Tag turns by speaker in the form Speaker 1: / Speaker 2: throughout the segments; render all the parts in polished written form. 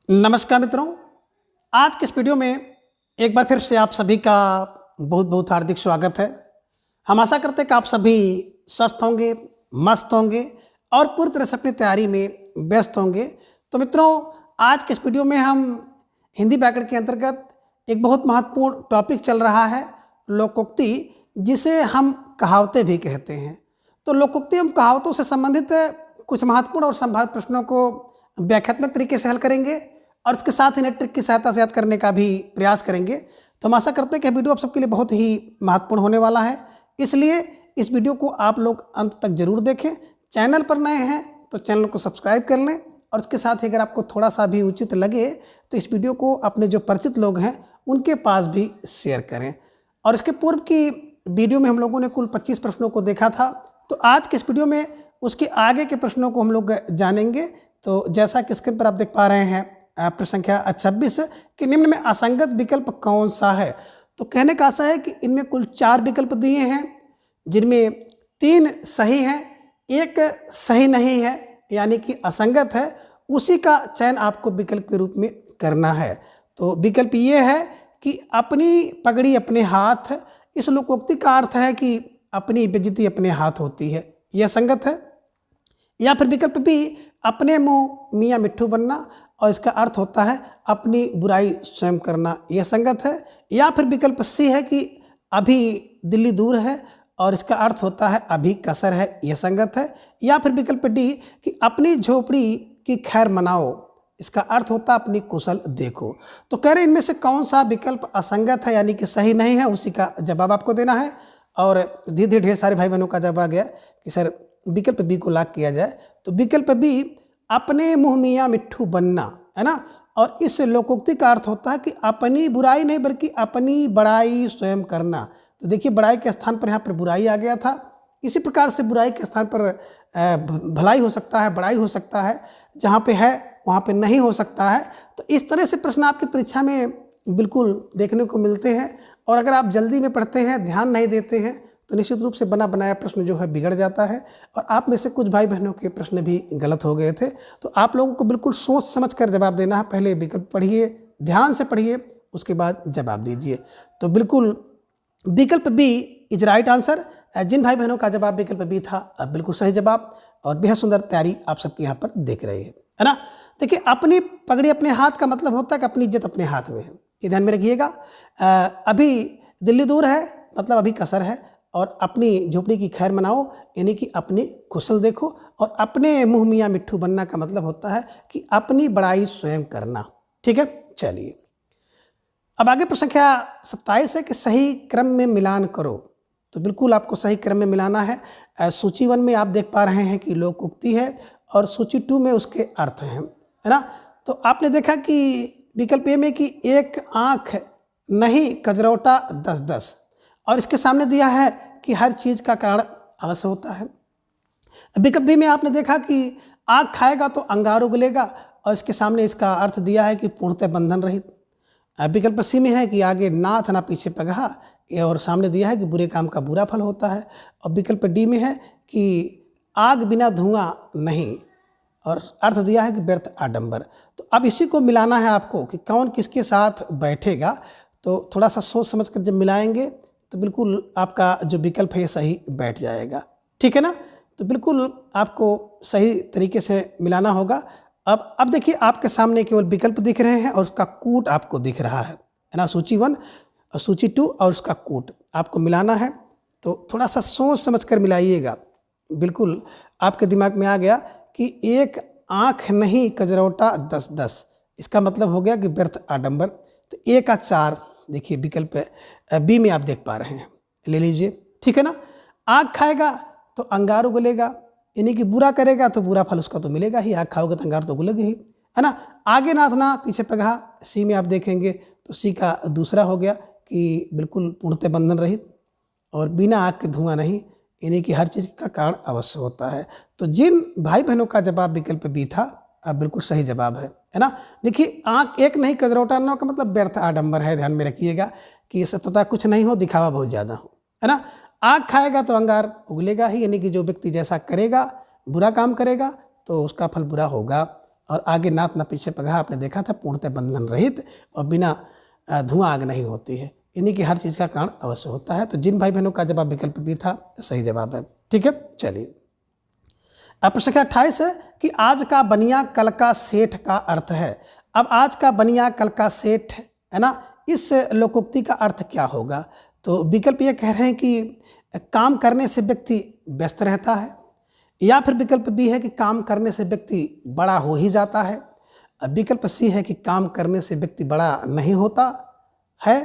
Speaker 1: नमस्कार मित्रों, आज के इस वीडियो में एक बार फिर से आप सभी का बहुत बहुत हार्दिक स्वागत है। हम आशा करते हैं कि आप सभी स्वस्थ होंगे, मस्त होंगे और पूरी तरह से अपनी तैयारी में व्यस्त होंगे। तो मित्रों, आज के इस वीडियो में हम हिंदी व्याकरण के अंतर्गत एक बहुत महत्वपूर्ण टॉपिक चल रहा है, लोकोक्ति, जिसे हम कहावतें भी कहते हैं। तो लोकोक्ति एवं कहावतों से संबंधित कुछ महत्वपूर्ण और संभावित प्रश्नों को व्याख्यात्मक तरीके से हल करेंगे और इसके साथ ही नेट ट्रिक की सहायता से याद करने का भी प्रयास करेंगे। तो हम आशा करते हैं कि वीडियो आप सबके लिए बहुत ही महत्वपूर्ण होने वाला है, इसलिए इस वीडियो को आप लोग अंत तक जरूर देखें। चैनल पर नए हैं तो चैनल को सब्सक्राइब कर लें और इसके साथ ही अगर आपको थोड़ा सा भी उचित लगे तो इस वीडियो को अपने जो परिचित लोग हैं उनके पास भी शेयर करें। और इसके पूर्व की वीडियो में हम लोगों ने कुल 25 प्रश्नों को देखा था, तो आज के इस वीडियो में उसके आगे के प्रश्नों को हम लोग जानेंगे। तो जैसा कि स्क्रीन पर आप देख पा रहे हैं प्रश्न संख्या 26 कि निम्न में असंगत विकल्प कौन सा है। तो कहने का आशा है कि इनमें कुल 4 विकल्प दिए हैं, जिनमें 3 सही हैं, एक सही नहीं है यानी कि असंगत है। उसी का चयन आपको विकल्प के रूप में करना है। तो विकल्प ये है कि अपनी पगड़ी अपने हाथ। इस लोकोक्ति का अर्थ है कि अपनी बेइज्जती अपने हाथ होती है, यह संगत है। या फिर विकल्प बी, अपने मुंह मियाँ मिट्ठू बनना, और इसका अर्थ होता है अपनी बुराई स्वयं करना, यह संगत है। या फिर विकल्प सी है कि अभी दिल्ली दूर है, और इसका अर्थ होता है अभी कसर है, यह संगत है। या फिर विकल्प डी कि अपनी झोपड़ी की खैर मनाओ, इसका अर्थ होता है अपनी कुशल देखो। तो कह रहे इनमें से कौन सा विकल्प असंगत है यानी कि सही नहीं है, उसी का जवाब आपको देना है। और धीरे धीरे ढेर सारे भाई बहनों का जवाब आ गया कि सर विकल्प बी को लॉक किया जाए। तो विकल्प बी, अपने मुँह मियाँ मिट्ठू बनना, है ना। और इस लोकोक्ति का अर्थ होता है कि अपनी बुराई नहीं बल्कि अपनी बड़ाई स्वयं करना। तो देखिए, बड़ाई के स्थान पर यहाँ पर बुराई आ गया था। इसी प्रकार से बुराई के स्थान पर भलाई हो सकता है, बड़ाई हो सकता है, जहाँ पे है वहाँ पे नहीं हो सकता है। तो इस तरह से प्रश्न आपकी परीक्षा में बिल्कुल देखने को मिलते हैं। और अगर आप जल्दी में पढ़ते हैं, ध्यान नहीं देते हैं, तो निश्चित रूप से बना बनाया प्रश्न जो है बिगड़ जाता है। और आप में से कुछ भाई बहनों के प्रश्न भी गलत हो गए थे। तो आप लोगों को बिल्कुल सोच समझ कर जवाब देना है। पहले विकल्प पढ़िए, ध्यान से पढ़िए, उसके बाद जवाब दीजिए। तो बिल्कुल विकल्प बी इज राइट आंसर। जिन भाई बहनों का जवाब विकल्प बी था, अब बिल्कुल सही जवाब और बेहद सुंदर तैयारी आप सबके यहाँ पर देख रहे हैं, है ना। देखिए, अपनी पगड़ी अपने हाथ का मतलब होता है कि अपनी इज्जत अपने हाथ में है, ये ध्यान में रखिएगा। अभी दिल्ली दूर है मतलब अभी कसर है, और अपनी झोपड़ी की खैर मनाओ यानी कि अपनी कुशल देखो, और अपने मुँह मियाँ मिट्ठू बनना का मतलब होता है कि अपनी बड़ाई स्वयं करना। ठीक है, चलिए अब आगे प्रश्न संख्या 27 है कि सही क्रम में मिलान करो। तो बिल्कुल आपको सही क्रम में मिलाना है। सूची 1 में आप देख पा रहे हैं कि लोकोक्ति है, और सूची 2 में उसके अर्थ हैं, है ना। तो आपने देखा कि विकल्प ए में कि एक आँख नहीं कजरौटा 10-10, और इसके सामने दिया है कि हर चीज़ का कारण अवश्य होता है। विकल्प बी में आपने देखा कि आग खाएगा तो अंगार उगलेगा, और इसके सामने इसका अर्थ दिया है कि पूर्णतः बंधन रहित। विकल्प सी में है कि आगे नाथ ना पीछे पगहा, और सामने दिया है कि बुरे काम का बुरा फल होता है। और विकल्प डी में है कि आग बिना धुआं नहीं, और अर्थ दिया है कि व्यर्थ आडंबर। तो अब इसी को मिलाना है आपको कि कौन किसके साथ बैठेगा। तो थोड़ा सा सोच समझ कर जब मिलाएंगे तो बिल्कुल आपका जो विकल्प है सही बैठ जाएगा, ठीक है ना। तो बिल्कुल आपको सही तरीके से मिलाना होगा। अब देखिए, आपके सामने केवल विकल्प दिख रहे हैं और उसका कूट आपको दिख रहा है ना। सूची 1 और सूची 2 और उसका कूट आपको मिलाना है। तो थोड़ा सा सोच समझ कर मिलाइएगा। बिल्कुल आपके दिमाग में आ गया कि एक आँख नहीं कजरौटा 10-10, इसका मतलब हो गया कि व्यर्थ आडंबर। तो ए का 4 देखिए विकल्प बी में आप देख पा रहे हैं, ले लीजिए, ठीक है ना। आग खाएगा तो अंगार उगलेगा, यानी कि बुरा करेगा तो बुरा फल उसका तो मिलेगा ही, आग खाओगे तो अंगार तो उगलेगी ही, है ना। आगे नाथना पीछे पगहा, सी में आप देखेंगे तो सी का दूसरा हो गया कि बिल्कुल पूर्णतः बंधन रहित, और बिना आग के धुआं नहीं, यानी कि हर चीज़ का कारण अवश्य होता है। तो जिन भाई बहनों का जवाब विकल्प बी था, अब बिल्कुल सही जवाब है ना। देखिए, आँख एक नहीं कजरौटा 9 का मतलब व्यर्थ आडंबर है, ध्यान में रखिएगा कि सत्यता कुछ नहीं हो, दिखावा बहुत ज़्यादा हो, है ना। आग खाएगा तो अंगार उगलेगा ही, यानी कि जो व्यक्ति जैसा करेगा, बुरा काम करेगा तो उसका फल बुरा होगा। और आगे नाथ न पीछे पगहा आपने देखा था, पूर्णतः बंधन रहित और बिना धुआं आग नहीं होती है। यानी कि हर चीज़ का कारण अवश्य होता है। तो जिन भाई बहनों का जवाब विकल्प बी था सही जवाब है। ठीक है, चलिए अब प्रश्न संख्या 28 है कि आज का बनिया कल का सेठ का अर्थ है। अब आज का बनिया कल का सेठ है ना, इस लोकोक्ति का अर्थ क्या होगा? तो विकल्प ये कह रहे हैं कि काम करने से व्यक्ति व्यस्त रहता है, या फिर विकल्प बी है कि काम करने से व्यक्ति बड़ा हो ही जाता है, विकल्प सी है कि काम करने से व्यक्ति बड़ा नहीं होता है,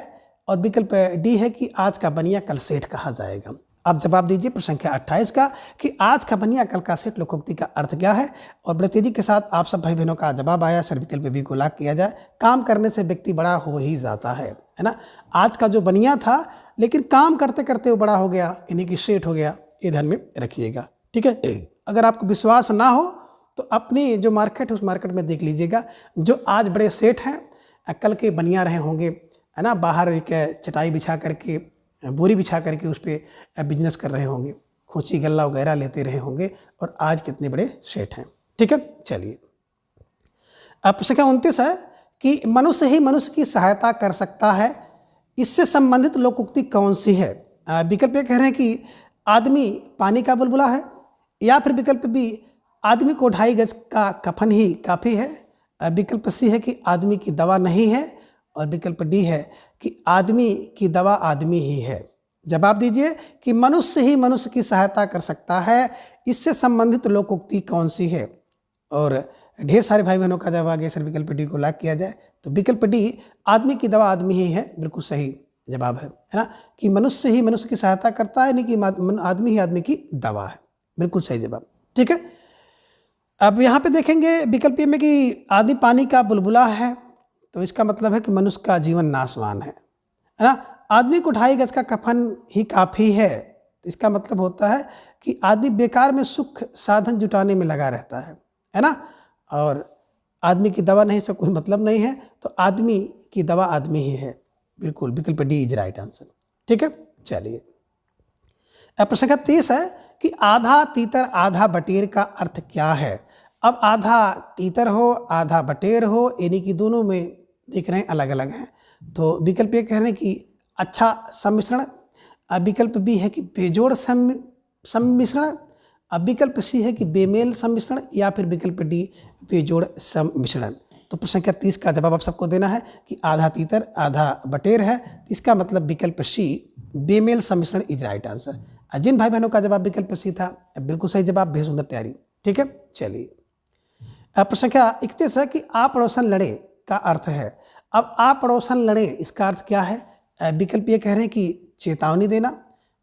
Speaker 1: और विकल्प डी है कि आज का बनिया कल सेठ कहा जाएगा। अब जवाब दीजिए प्रश्न संख्या 28 का कि आज का बनिया कल का सेठ लोकोक्ति का अर्थ क्या है। और बड़े तेजी के साथ आप सब भाई बहनों का जवाब आया, सर विकल्प बी को लॉक किया जाए। काम करने से व्यक्ति बड़ा हो ही जाता है ना। आज का जो बनिया था लेकिन काम करते करते वो बड़ा हो गया, यानी कि सेठ हो गया, ये ध्यान में रखिएगा। ठीक है, अगर आपको विश्वास ना हो तो अपनी जो मार्केट है उस मार्केट में देख लीजिएगा, जो आज बड़े सेठ हैं कल के बनिया रहे होंगे, है ना। बाहर एक चटाई बिछा करके, बोरी बिछा करके उस पर बिजनेस कर रहे होंगे, खोची गल्ला वगैरह लेते रहे होंगे, और आज कितने बड़े सेठ हैं। ठीक है, चलिए अब प्रश्न संख्या 29 है कि मनुष्य ही मनुष्य की सहायता कर सकता है, इससे संबंधित लोकोक्ति कौन सी है? विकल्प ये कह रहे हैं कि आदमी पानी का बुलबुला है, या फिर विकल्प बी आदमी को 2.5 गज का कफन ही काफ़ी है, विकल्प सी है कि आदमी की दवा नहीं है, और विकल्प डी है कि आदमी की दवा आदमी ही है। जवाब दीजिए कि मनुष्य ही मनुष्य की सहायता कर सकता है, इससे संबंधित लोकोक्ति कौन सी है? और ढेर सारे भाई बहनों का जवाब आ गया, सर विकल्प डी को लॉक किया जाए। तो विकल्प डी आदमी की दवा आदमी ही है, बिल्कुल सही जवाब है ना, कि मनुष्य ही मनुष्य की सहायता करता है, नहीं कि आदमी ही आदमी की दवा है, बिल्कुल सही जवाब। ठीक है, अब यहाँ पे देखेंगे विकल्प में कि आदमी पानी का बुलबुला है, तो इसका मतलब है कि मनुष्य का जीवन नाशवान है ना। आदमी को 2.5 गज का कफन ही काफ़ी है, तो इसका मतलब होता है कि आदमी बेकार में सुख साधन जुटाने में लगा रहता है ना। और आदमी की दवा नहीं, इसका कोई मतलब नहीं है, तो आदमी की दवा आदमी ही है, बिल्कुल विकल्प डी इज राइट आंसर। ठीक है, चलिए अब प्रश्न संख्या 30 है कि आधा तीतर आधा बटेर का अर्थ क्या है? अब आधा तीतर हो आधा बटेर हो, यानी कि दोनों में देख रहे हैं अलग अलग हैं। तो विकल्प ये कह रहे हैं कि अच्छा सम्मिश्रण, अब विकल्प बी है कि बेजोड़ सम्मिश्रण, अब विकल्प सी है कि बेमेल सम्मिश्रण, या फिर विकल्प डी बेजोड़ सम्मिश्रण। तो प्रश्न संख्या 30 का जवाब आप सबको देना है कि आधा तीतर आधा बटेर है, इसका मतलब विकल्प सी बेमेल सम्मिश्रण इज राइट आंसर। जिन भाई बहनों का जवाब विकल्प सी था बिल्कुल सही जवाब, बेहद सुंदर तैयारी। ठीक है, चलिए अब प्रश्न संख्या 31 है कि आप पड़ोसन लड़े का अर्थ है। अब आप पड़ोसन लड़े इसका अर्थ क्या है? विकल्प ये कह रहे हैं कि चेतावनी देना,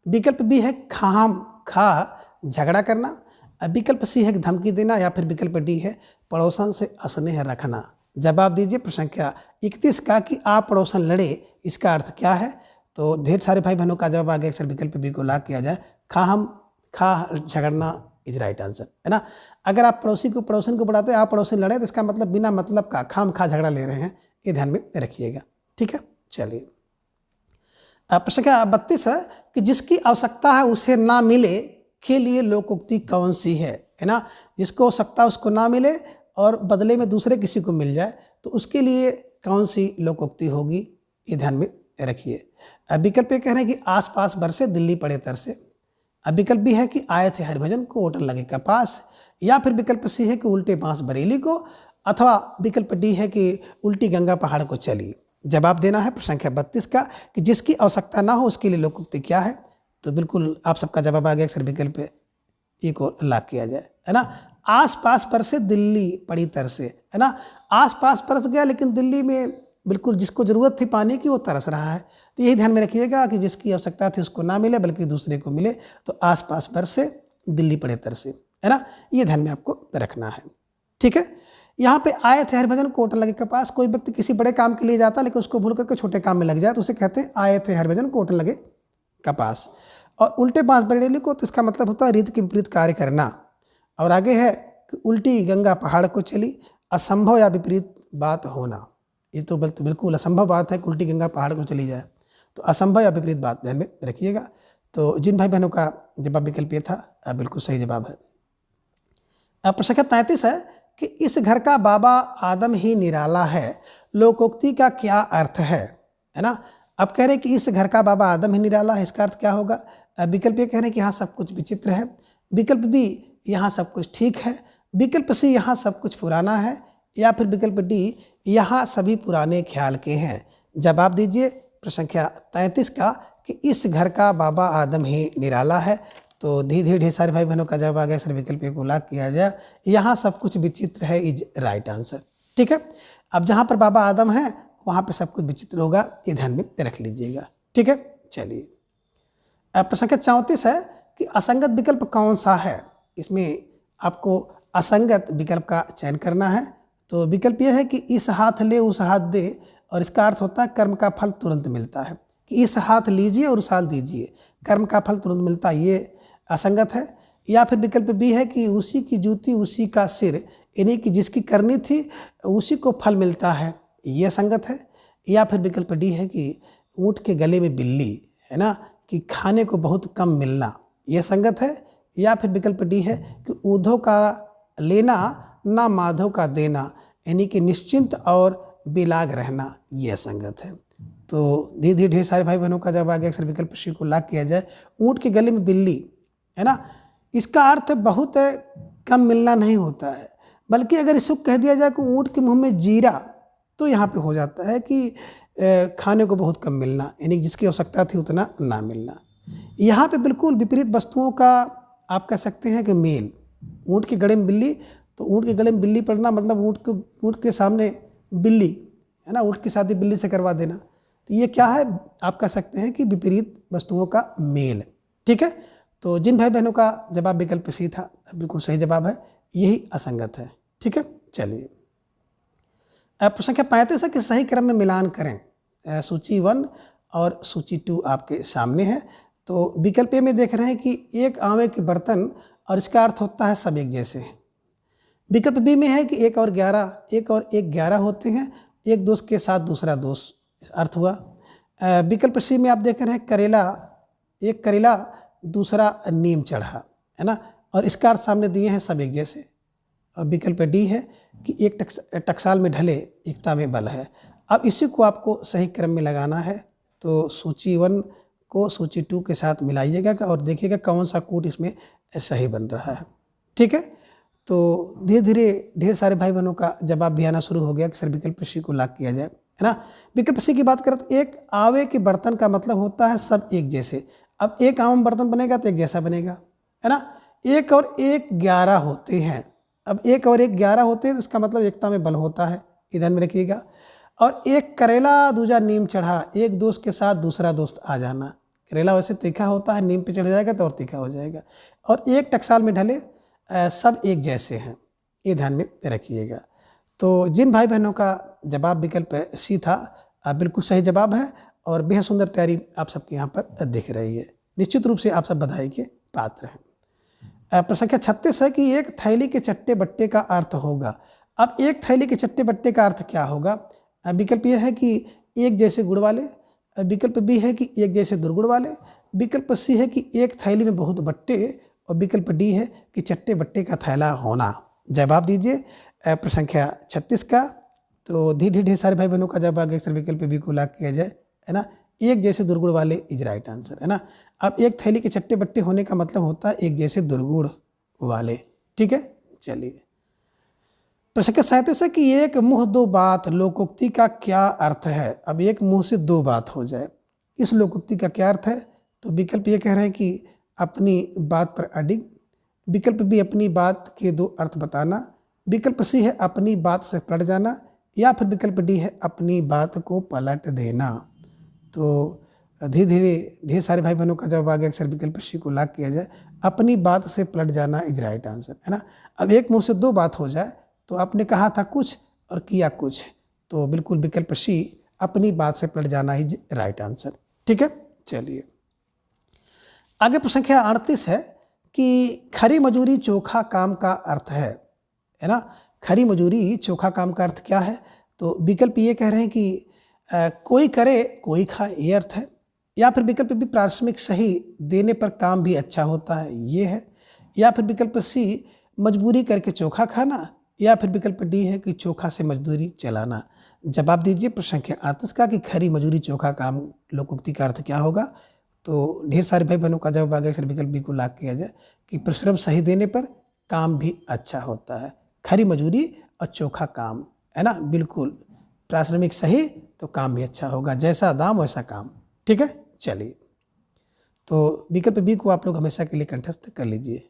Speaker 1: विकल्प बी है खाम खा झगड़ा करना, विकल्प सी है कि धमकी देना, या फिर विकल्प डी है पड़ोसन से स्नेह रखना। जवाब दीजिए प्रश्न संख्या 31 का कि आप पड़ोसन लड़े इसका अर्थ क्या है? तो ढेर सारे भाई बहनों का जवाब आ गया, अक्सर विकल्प बी को लॉक किया जाए। खा झगड़ना इज राइट आंसर, है ना। अगर आप पड़ोसन को बढ़ाते हैं, आप पड़ोसन लड़े, तो इसका मतलब बिना मतलब का खाम खा झगड़ा ले रहे हैं, ये ध्यान में रखिएगा। ठीक है, चलिए प्रश्न संख्या 32 है कि जिसकी आवश्यकता है उसे ना मिले के लिए लोकोक्ति कौन सी है ना। जिसको आवश्यकता उसको ना मिले और बदले में दूसरे किसी को मिल जाए, तो उसके लिए कौन सी लोकोक्ति होगी, ये ध्यान में रखिए। विकल्प ये कह रहे हैं कि आस पास बरसे दिल्ली पड़े तरसे, विकल्प भी है कि आए थे हरिभजन को होटल लगे कपास, या फिर विकल्प सी है कि उल्टे बांस बरेली को, अथवा विकल्प डी है कि उल्टी गंगा पहाड़ को चली। जवाब देना है प्रश्न संख्या 32 का कि जिसकी आवश्यकता ना हो उसके लिए लोकोक्ति क्या है। तो बिल्कुल आप सबका जवाब आ गया, अक्सर विकल्प ए को लॉक किया जाए, है ना। आस पास बरसे दिल्ली पड़ी तरसे, है ना। आस पास बरस गया लेकिन दिल्ली में बिल्कुल जिसको ज़रूरत थी पानी की वो तरस रहा है। तो यही ध्यान में रखिएगा कि जिसकी आवश्यकता थी उसको ना मिले बल्कि दूसरे को मिले, तो आस पास बरसे दिल्ली पड़े तरसे, है ना। ये ध्यान में आपको रखना है। ठीक है, यहाँ पे आए थे हरिभजन को होटल लगे कपास, कोई व्यक्ति किसी बड़े काम के लिए जाता लेकिन उसको भूल करके छोटे काम में लग जाए तो उसे कहते हैं आए थे हरिभजन को होटल लगे कपास। और उल्टे बांस बरेली को, तो इसका मतलब होता है रीत के विपरीत कार्य करना। और आगे है कि उल्टी गंगा पहाड़ को चली, असंभव या विपरीत बात होना। ये तो बिल्कुल असंभव बात है कि उल्टी गंगा पहाड़ को चली जाए, तो असंभव या विपरीत बात ध्यान में रखिएगा। तो जिन भाई बहनों का जवाब विकल्प ये था बिल्कुल सही जवाब है। अब प्रश्न संख्या 33 है कि इस घर का बाबा आदम ही निराला है, लोकोक्ति का क्या अर्थ है ना। अब कह रहे हैं कि इस घर का बाबा आदम ही निराला है, इसका अर्थ क्या होगा। विकल्प ये कह रहे हैं कि यहाँ सब कुछ विचित्र है, विकल्प बी यहाँ सब कुछ ठीक है, विकल्प सी यहाँ सब कुछ पुराना है, या फिर विकल्प डी यहाँ सभी पुराने ख्याल के हैं। जवाब दीजिए प्रश्न संख्या 33 का कि इस घर का बाबा आदम ही निराला है। तो धीरे धीरे ढेर सारे भाई बहनों का जवाब आ गया। सर विकल्प को लॉक किया जाए, यहाँ सब कुछ विचित्र है इज राइट आंसर। ठीक है, अब जहाँ पर बाबा आदम है वहाँ पे सब कुछ विचित्र होगा, ये ध्यान में रख लीजिएगा। ठीक है, चलिए अब प्रश्न संख्या 34 है कि असंगत विकल्प कौन सा है। इसमें आपको असंगत विकल्प का चयन करना है। तो विकल्प यह है कि इस हाथ ले उस हाथ दे, और इसका अर्थ होता है कर्म का फल तुरंत मिलता है, कि इस हाथ लीजिए और उस हाथ दीजिए, कर्म का फल तुरंत मिलता है, ये असंगत है। या फिर विकल्प बी है कि उसी की जूती उसी का सिर, यानी कि जिसकी करनी थी उसी को फल मिलता है, ये संगत है। या फिर विकल्प डी है कि ऊँट के गले में बिल्ली, है ना, कि खाने को बहुत कम मिलना, ये संगत है। या फिर विकल्प डी है कि ऊधो का लेना ना माधव का देना, यानी कि निश्चिंत और बेलाग रहना, यह संगत है। तो धीरे धीरे ढेर सारे भाई बहनों का जब आगे अक्सर विकल्प सी को लॉक किया जाए, ऊँट के गले में बिल्ली, है ना, इसका अर्थ बहुत कम मिलना नहीं होता है, बल्कि अगर इसको कह दिया जाए कि ऊँट के मुंह में जीरा, तो यहाँ पे हो जाता है कि खाने को बहुत कम मिलना, यानी जिसकी आवश्यकता थी उतना ना मिलना। यहाँ पे बिल्कुल विपरीत वस्तुओं का आप कह सकते हैं कि मेल। ऊँट के गले में बिल्ली, तो ऊँट के गले में बिल्ली पड़ना मतलब ऊँट के सामने बिल्ली, है ना, ऊँट की शादी बिल्ली से करवा देना, तो ये क्या है, आप कह सकते हैं कि विपरीत वस्तुओं का मेल। ठीक है, तो जिन भाई बहनों का जवाब विकल्प सी था बिल्कुल सही जवाब है, यही असंगत है। ठीक है, चलिए अब प्रश्न संख्या 35 है कि सही क्रम में मिलान करें। सूची 1 और सूची 2 आपके सामने है। तो विकल्प ए में देख रहे हैं कि एक आंवले के बर्तन, और इसका अर्थ होता है सब एक जैसे हैं। विकल्प बी में है कि 1 और 1 11 होते हैं, एक दोस्त के साथ दूसरा दोस्त, अर्थ हुआ। विकल्प सी में आप देख रहे हैं एक करेला दूसरा नीम चढ़ा, है ना, और इसका अर्थ सामने दिए हैं सब एक जैसे। और विकल्प डी है कि एक टकसाल में ढले एकता में बल है। अब इसी को आपको सही क्रम में लगाना है। तो सूची 1 को सूची 2 के साथ मिलाइएगा और देखिएगा कौन सा कूट इसमें सही बन रहा है। ठीक है, तो धीरे धीरे ढेर सारे भाई बहनों का जवाब भी आना शुरू हो गया कि सर विकल्प सी को लॉक किया जाए, है ना। विकल्प सी की बात करें तो एक आवे के बर्तन का मतलब होता है सब एक जैसे। अब एक आम बर्तन बनेगा तो एक जैसा बनेगा, है ना। 1 और 1 11 होते हैं। अब 1 और 1 11 होते हैं तो इसका मतलब एकता में बल होता है, ध्यान में रखिएगा। और एक करेला दूजा नीम चढ़ा, एक दोस्त के साथ दूसरा दोस्त आ जाना। करेला वैसे तीखा होता है, नीम पे चढ़ जाएगा तो और तीखा हो जाएगा। और एक टकसाल में ढले सब एक जैसे हैं, ये ध्यान में रखिएगा। तो जिन भाई बहनों का जवाब विकल्प सी था बिल्कुल सही जवाब है, और बेहद सुंदर तैयारी आप सबके यहाँ पर दिख रही है। निश्चित रूप से आप सब बधाई के पात्र हैं। प्रश्न संख्या 36 है कि एक थैली के चट्टे बट्टे का अर्थ होगा। अब एक थैली के चट्टे बट्टे का अर्थ क्या होगा। विकल्प यह है कि एक जैसे गुड़ वाले, विकल्प बी है कि एक जैसे दुर्गुण वाले, विकल्प सी है कि एक थैली में बहुत बट्टे, और विकल्प डी है कि चट्टे बट्टे का थैला होना। जवाब दीजिए प्रश्न संख्या 36 का। तो धीरे ढेर सारे भाई बहनों का जवाब आगे अक्सर विकल्प बी को लॉक किया जाए, है ना। एक जैसे दुर्गुण वाले इज राइट आंसर, है ना। अब एक थैली के चट्टे बट्टे होने का मतलब होता है एक जैसे दुर्गुण वाले। ठीक है, चलिए प्रश्न संख्या 37 है कि एक मुंह दो बात लोकोक्ति का क्या अर्थ है। अब एक मुंह से दो बात हो जाए, इस लोकोक्ति का क्या अर्थ है। तो विकल्प ये कह रहे हैं कि अपनी बात पर अडिग, विकल्प बी अपनी बात के दो अर्थ बताना, विकल्प सी है अपनी बात से पलट जाना, या फिर विकल्प डी है अपनी बात को पलट देना। तो धीरे धीरे ढेर सारे भाई बहनों का जवाब आगे अक्सर विकल्प सी को लॉक किया जाए, अपनी बात से पलट जाना इज राइट आंसर, है ना। अब एक मुंह से दो बात हो जाए, तो आपने कहा था कुछ और किया कुछ, तो बिल्कुल विकल्प सी अपनी बात से पलट जाना इज राइट आंसर। ठीक है, चलिए आगे प्रश्न संख्या 38 है कि खरी मजूरी चोखा काम का अर्थ है ना। खरी मजूरी चोखा काम का अर्थ क्या है। तो विकल्प ये कह रहे हैं कि कोई करे कोई खाए, ये अर्थ है। या फिर विकल्प भी पारिश्रमिक सही देने पर काम भी अच्छा होता है, ये है। या फिर विकल्प सी मजबूरी करके चोखा खाना, या फिर विकल्प डी है कि चोखा से मजदूरी चलाना। जवाब दीजिए प्रश्न संख्या 38 का कि खरी मजदूरी चोखा काम लोकोक्ति का अर्थ क्या होगा। तो ढेर सारे भाई बहनों का जवाब आ गया, विकल्प बी को लाग किया जाए कि परिश्रम सही देने पर काम भी अच्छा होता है। खरी मजदूरी और चोखा काम, है ना, बिल्कुल पारिश्रमिक सही तो काम भी अच्छा होगा, जैसा दाम वैसा काम। ठीक है, चलिए तो विकल्प बी को आप लोग हमेशा के लिए कंठस्थ कर लीजिए।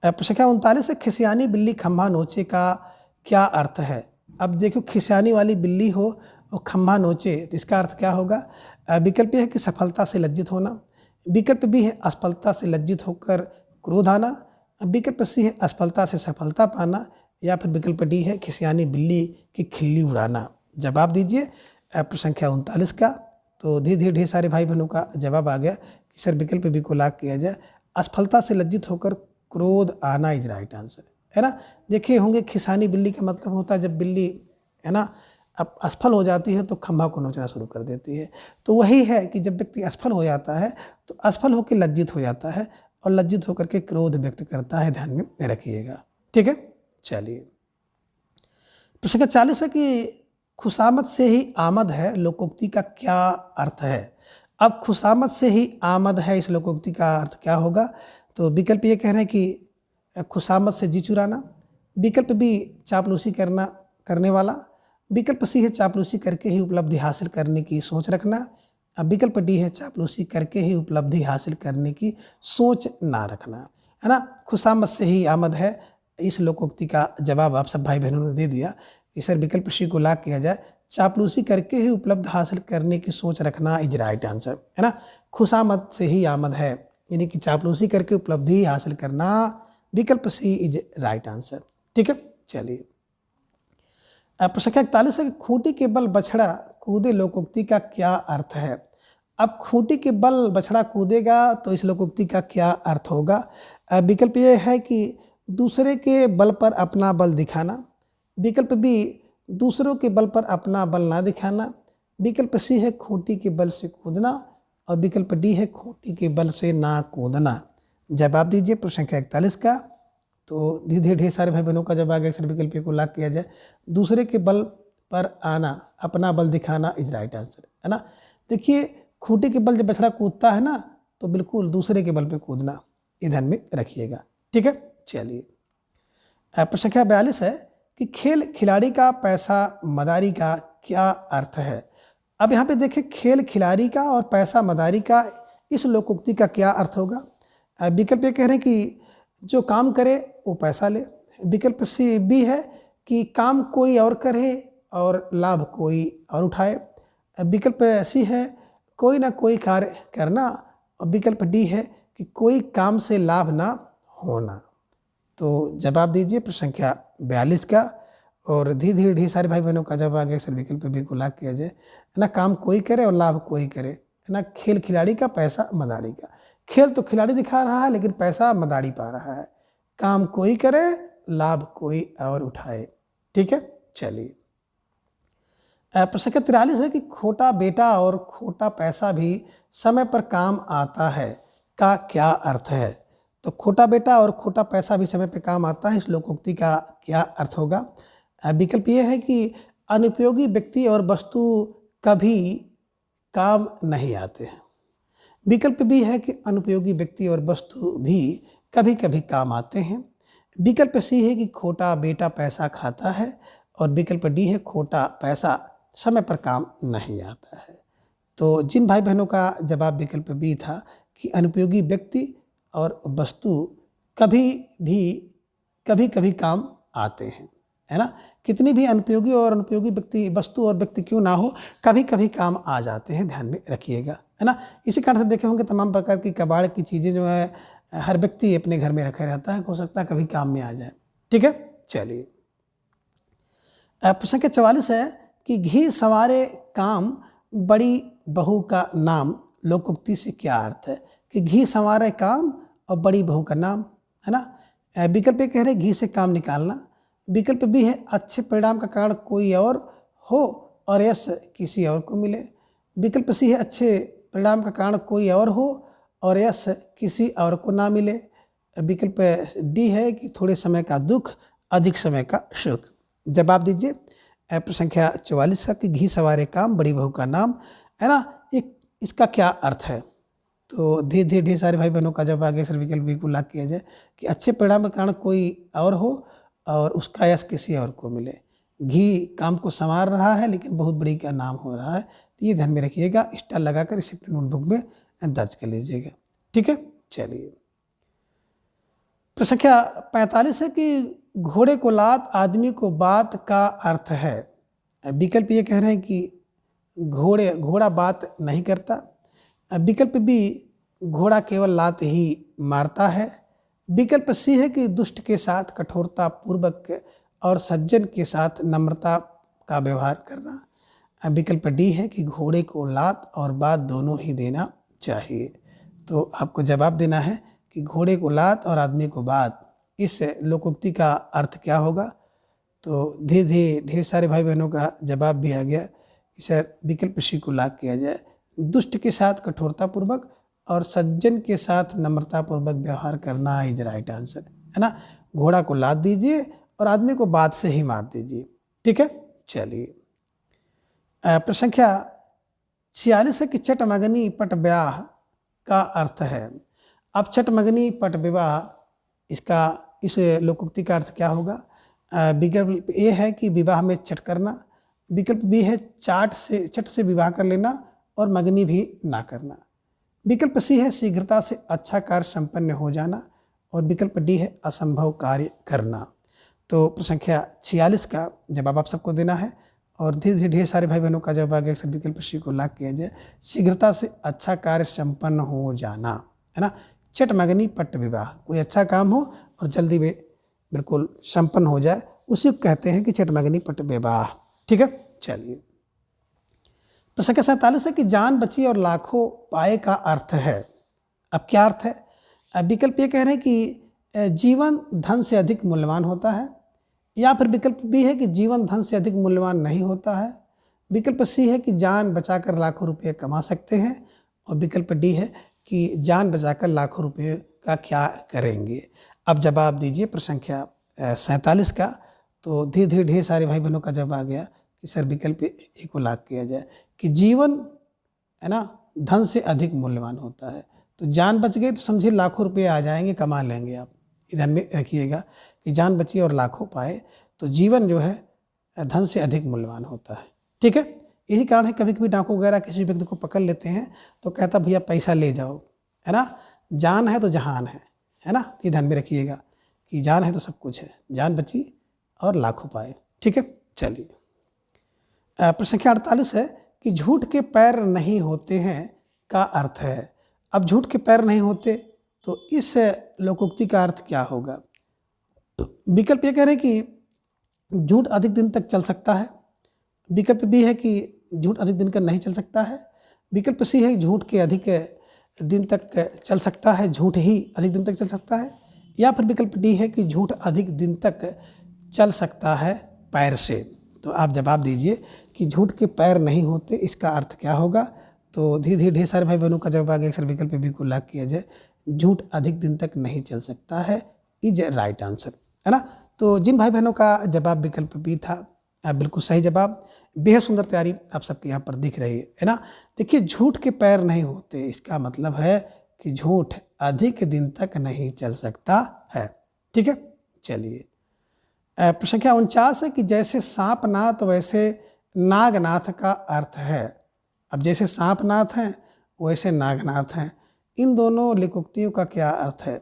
Speaker 1: प्रश्न संख्या 39 है, खिसियानी बिल्ली खम्भा नोचे का क्या अर्थ है। अब देखो, खिसियानी वाली बिल्ली हो और खम्भा नोचे तो इसका अर्थ क्या होगा। विकल्प है कि सफलता से लज्जित होना, विकल्प बी है असफलता से लज्जित होकर क्रोध आना, विकल्प सी है असफलता से सफलता पाना, या फिर विकल्प डी है खिसियानी बिल्ली की खिल्ली उड़ाना। जवाब दीजिए प्रश्न संख्या 39 का। तो धीरे धीरे ढेर सारे भाई बहनों का जवाब आ गया कि सर विकल्प बी को लाग किया जाए, असफलता से लज्जित होकर क्रोध आना इज राइट आंसर, है ना। देखिए होंगे खिसानी बिल्ली का मतलब होता है जब बिल्ली, है ना, अब असफल हो जाती है तो खम्भा को नोचना शुरू कर देती है। तो वही है कि जब व्यक्ति असफल हो जाता है तो असफल होकर लज्जित हो जाता है और लज्जित होकर के क्रोध व्यक्त करता है, ध्यान में रखिएगा। ठीक है, चलिए प्रश्न 40 है कि खुशामद से ही आमद है लोकोक्ति का क्या अर्थ है। अब खुशामद से ही आमद है, इस लोकोक्ति का अर्थ क्या होगा। तो विकल्प ये कह रहे हैं कि खुशामद से जी चुराना, विकल्प बी चापलूसी करने वाला, विकल्प सी है चापलूसी करके ही उपलब्धि हासिल करने की सोच रखना, विकल्प डी है चापलूसी करके ही उपलब्धि हासिल करने की सोच ना रखना, है ना। खुशामद से ही आमद है, इस लोकोक्ति का जवाब आप सब भाई बहनों ने दे दिया कि सर विकल्प सी को लाग किया जाए, चापलूसी करके ही उपलब्ध हासिल करने की सोच रखना इज राइट आंसर, है ना। खुशामद से ही आमद है यानी कि चापलूसी करके उपलब्धि हासिल करना, विकल्प सी इज राइट आंसर। ठीक है, चलिए प्रश्न 41 है कि खूंटी के बल बछड़ा कूदे लोकोक्ति का क्या अर्थ है। अब खूंटी के बल बछड़ा कूदेगा तो इस लोकोक्ति का क्या अर्थ होगा। विकल्प ये है कि दूसरे के बल पर अपना बल दिखाना, विकल्प बी दूसरों के बल पर अपना बल ना दिखाना, विकल्प सी है खूंटी के बल से कूदना, और विकल्प डी है खूंटी के बल से ना कूदना। जवाब दीजिए प्रश्न संख्या 41 का। तो धीरे धीरे ढेर सारे भाई बहनों का जवाब आ गया, विकल्प को लाग किया जाए, दूसरे के बल पर आना अपना बल दिखाना इज राइट आंसर, है ना। देखिए खूंटी के बल जब बछड़ा कूदता है ना तो बिल्कुल दूसरे के बल पे कूदना, ये ध्यान में रखिएगा। ठीक है, चलिए प्रश्न संख्या 42 है कि खेल खिलाड़ी का पैसा मदारी का क्या अर्थ है। अब यहाँ पे देखें, खेल खिलाड़ी का और पैसा मदारी का, इस लोकोक्ति का क्या अर्थ होगा। विकल्प ये कह रहे हैं कि जो काम करे वो पैसा ले, विकल्प सी बी है कि काम कोई और करे और लाभ कोई और उठाए, विकल्प सी है कोई ना कोई कार्य करना, और विकल्प डी है कि कोई काम से लाभ ना होना। तो जवाब दीजिए प्रश्न संख्या 42 का। और धीरे धीरे ढेर सारे भाई बहनों का जवाब आ गया, विकल्प बी को लाग किया जाए, है ना। काम कोई करे और लाभ कोई करे, है ना। खेल खिलाड़ी का पैसा मदारी का, खेल तो खिलाड़ी दिखा रहा है लेकिन पैसा मदारी पा रहा है, काम कोई करे लाभ कोई और उठाए। ठीक है, चलिए प्रश्न 43 है कि खोटा बेटा और खोटा पैसा भी समय पर काम आता है का क्या अर्थ है। तो खोटा बेटा और खोटा पैसा भी समय पर काम आता है, इस लोकोक्ति का क्या अर्थ होगा। विकल्प ये है कि अनुपयोगी व्यक्ति और वस्तु कभी काम नहीं आते हैं, विकल्प भी है कि अनुपयोगी व्यक्ति और वस्तु भी कभी कभी काम आते हैं, विकल्प सी है कि खोटा बेटा पैसा खाता है, और विकल्प डी है खोटा पैसा समय पर काम नहीं आता है। तो जिन भाई बहनों का जवाब विकल्प बी था कि अनुपयोगी व्यक्ति और वस्तु कभी कभी काम आते हैं, है ना। कितनी भी अनुपयोगी और अनुपयोगी व्यक्ति वस्तु और व्यक्ति क्यों ना हो, कभी कभी काम आ जाते हैं, ध्यान में रखिएगा, है ना। इसी कारण से देखे होंगे तमाम प्रकार की कबाड़ की चीज़ें जो है हर व्यक्ति अपने घर में रखे रहता है, हो सकता है कभी काम में आ जाए। ठीक है, चलिए प्रश्न के 44 है कि घी संवारे काम बड़ी बहू का नाम लोकोक्ति से क्या अर्थ है। कि घी संवारे काम और बड़ी बहू का नाम, है ना। विकल्प कह रहे घी से काम निकालना, विकल्प भी है अच्छे परिणाम का कारण कोई और हो और यश किसी और को मिले, विकल्प सी है अच्छे परिणाम का कारण कोई और हो और यश किसी और को ना मिले, विकल्प डी है कि थोड़े समय का दुख अधिक समय का सुख। जवाब दीजिए। प्रश्न संख्या 44 का कि घी सवारे काम बड़ी बहू का नाम, है ना, एक इसका क्या अर्थ है? तो धीरे धीरे ढेर सारे भाई बहनों का जब आगे सर विकल्प बी को लाग किया जाए कि अच्छे परिणाम के कारण कोई और हो और उसका यश किसी और को मिले। घी काम को संवार रहा है लेकिन बहुत बड़ी का नाम हो रहा है, तो ये ध्यान में रखिएगा। स्टार लगाकर इसे अपनी नोटबुक में दर्ज कर लीजिएगा। ठीक है, चलिए। प्रश्न संख्या 45 है कि घोड़े को लात आदमी को बात का अर्थ है। विकल्प ये कह रहे हैं कि घोड़ा बात नहीं करता। विकल्प बी घोड़ा केवल लात ही मारता है। विकल्प सी है कि दुष्ट के साथ कठोरता पूर्वक और सज्जन के साथ नम्रता का व्यवहार करना। विकल्प डी है कि घोड़े को लात और बात दोनों ही देना चाहिए। तो आपको जवाब देना है कि घोड़े को लात और आदमी को बात, इस लोकोक्ति का अर्थ क्या होगा? तो धीरे धीरे ढेर सारे भाई बहनों का जवाब भी आ गया कि सर विकल्प सी को लाग किया जाए। दुष्ट के साथ कठोरतापूर्वक और सज्जन के साथ नम्रतापूर्वक व्यवहार करना इज राइट आंसर, है ना। घोड़ा को लाद दीजिए और आदमी को बात से ही मार दीजिए। ठीक है, चलिए। प्रश्न संख्या 46 है कि चटमगनी पट ब्याह का अर्थ है। अब चटमगनी पट विवाह, इस लोकोक्ति का अर्थ क्या होगा? विकल्प ए है कि विवाह में चट करना। विकल्प बी है चट से विवाह कर लेना और मगनी भी ना करना। विकल्प सी है शीघ्रता से अच्छा कार्य संपन्न हो जाना और विकल्प डी है असंभव कार्य करना। तो प्रश्न संख्या 46 का जवाब आप सबको देना है और धीरे धीरे ढेर सारे भाई बहनों का जवाब आ गया सर विकल्प सी को लाग किया जाए। शीघ्रता से अच्छा कार्य संपन्न हो जाना, है ना। चटमगनी पट विवाह, कोई अच्छा काम हो और जल्दी में बिल्कुल संपन्न हो जाए, उसी को कहते हैं कि चटमगनी पट विवाह। ठीक है, चलिए। प्रश्न संख्या 47 है कि जान बची और लाखों पाए का अर्थ है। अब क्या अर्थ है? अब विकल्प ये कह रहे हैं कि जीवन धन से अधिक मूल्यवान होता है, या फिर विकल्प बी है कि जीवन धन से अधिक मूल्यवान नहीं होता है। विकल्प सी है कि जान बचाकर लाखों रुपये कमा सकते हैं और विकल्प डी है कि जान बचाकर लाखों रुपये का क्या करेंगे। अब जवाब दीजिए प्रश्न संख्या 47 का। तो धीरे धीरे ढेर सारे भाई बहनों का जवाब आ गया कि सर विकल्प ए को लाग किया जाए कि जीवन, है ना, धन से अधिक मूल्यवान होता है। तो जान बच गई तो समझिए लाखों रुपये आ जाएंगे, कमा लेंगे आप। ध्यान में रखिएगा कि जान बची और लाखों पाए, तो जीवन जो है धन से अधिक मूल्यवान होता है। ठीक है, यही कारण है कभी कभी डाकू वगैरह किसी व्यक्ति को पकड़ लेते हैं तो कहता भैया पैसा ले जाओ, है ना। जान है तो जहान है ना। ये ध्यान में रखिएगा कि जान है तो सब कुछ है, जान बची और लाखों पाए। ठीक है, चलिए। प्रश्न संख्या 48 है कि झूठ के पैर नहीं होते हैं का अर्थ है। अब झूठ के पैर नहीं होते तो इस लोकोक्ति का अर्थ क्या होगा? विकल्प ये कह रहे हैं कि झूठ अधिक दिन तक चल सकता है। विकल्प बी है कि झूठ अधिक दिन तक नहीं चल सकता है। विकल्प सी है झूठ के अधिक दिन तक चल सकता है, झूठ ही अधिक दिन तक चल सकता है। या फिर विकल्प डी है कि झूठ अधिक दिन तक चल सकता है पैर से। तो आप जवाब दीजिए कि झूठ के पैर नहीं होते, इसका अर्थ क्या होगा? तो धीरे धीरे ढेर सारे भाई बहनों का जवाब आ गया, अक्सर विकल्प बी को लाग किया जाए। झूठ अधिक दिन तक नहीं चल सकता है इज राइट आंसर, है ना। तो जिन भाई बहनों का जवाब विकल्प बी था, बिल्कुल सही जवाब। बेहद सुंदर तैयारी आप सबके यहाँ पर दिख रही है ना। देखिए, झूठ के पैर नहीं होते, इसका मतलब है कि झूठ अधिक दिन तक नहीं चल सकता है। ठीक है, चलिए। प्रश्न संख्या 49 है कि जैसे सांपनाथ वैसे नागनाथ का अर्थ है। अब जैसे सांपनाथ हैं वैसे नागनाथ हैं, इन दोनों लिकोक्तियों का क्या अर्थ है?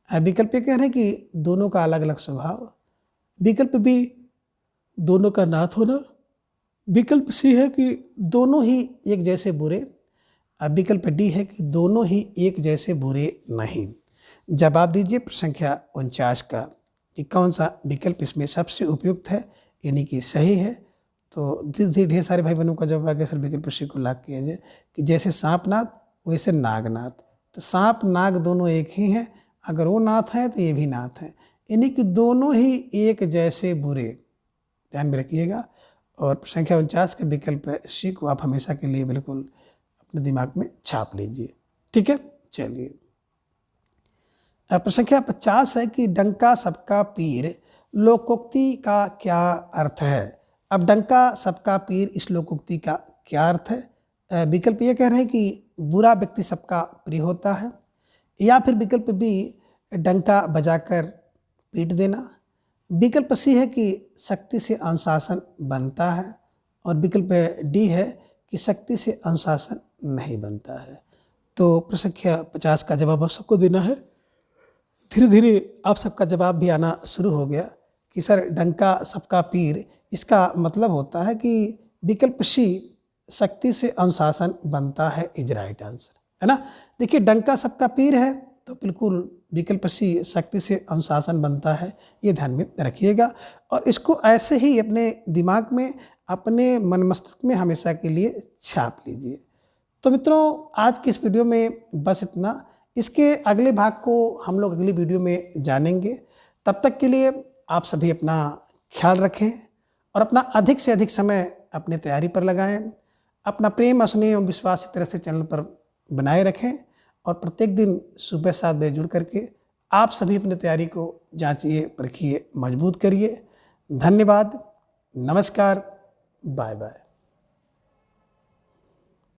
Speaker 1: विकल्प ये कह रहे हैं कि दोनों का अलग अलग स्वभाव। विकल्प बी दोनों का नाथ होना। विकल्प सी है कि दोनों ही एक जैसे बुरे। विकल्प डी है कि दोनों ही एक जैसे बुरे नहीं। जवाब दीजिए प्रश्न संख्या 49 का कि कौन सा विकल्प इसमें सबसे उपयुक्त है, यानी कि सही है। तो धीरे धीरे ढेर सारे भाई बहनों का जवाब आ गया सर विकल्प सी को लाग किया जाए कि जैसे सांपनाथ वैसे नागनाथ। तो सांप नाग दोनों एक ही हैं, अगर वो नाथ हैं तो ये भी नाथ हैं, यानी कि दोनों ही एक जैसे बुरे। ध्यान में रखिएगा। और संख्या 49 के विकल्प सी को आप हमेशा के लिए बिल्कुल अपने दिमाग में छाप लीजिए। ठीक है, चलिए। प्रश्न संख्या 50 है कि डंका सबका पीर लोकोक्ति का क्या अर्थ है? अब डंका सबका पीर, इस लोकोक्ति का क्या अर्थ है? विकल्प ये कह रहे हैं कि बुरा व्यक्ति सबका प्रिय होता है, या फिर विकल्प बी डंका बजाकर पीट देना, विकल्प सी है कि शक्ति से अनुशासन बनता है, और विकल्प डी है कि शक्ति से अनुशासन नहीं बनता है। तो प्रश्न संख्या 50 का जवाब आप सबको देना है। धीरे धीरे आप सबका जवाब भी आना शुरू हो गया कि सर डंका सबका पीर, इसका मतलब होता है कि विकल्प सी शक्ति से अनुशासन बनता है इज राइट आंसर, है ना। देखिए डंका सबका पीर है तो बिल्कुल विकल्प सी शक्ति से अनुशासन बनता है, ये ध्यान में रखिएगा और इसको ऐसे ही अपने दिमाग में, अपने मन मस्तिष्क में हमेशा के लिए छाप लीजिए। तो मित्रों आज की इस वीडियो में बस इतना। इसके अगले भाग को हम लोग अगली वीडियो में जानेंगे। तब तक के लिए आप सभी अपना ख्याल रखें और अपना अधिक से अधिक समय अपनी तैयारी पर लगाएं। अपना प्रेम, स्नेह और विश्वास इस तरह से चैनल पर बनाए रखें और प्रत्येक दिन सुबह 7 बजे जुड़ करके आप सभी अपनी तैयारी को जांचिए, परखिए, मजबूत करिए। धन्यवाद, नमस्कार, बाय बाय।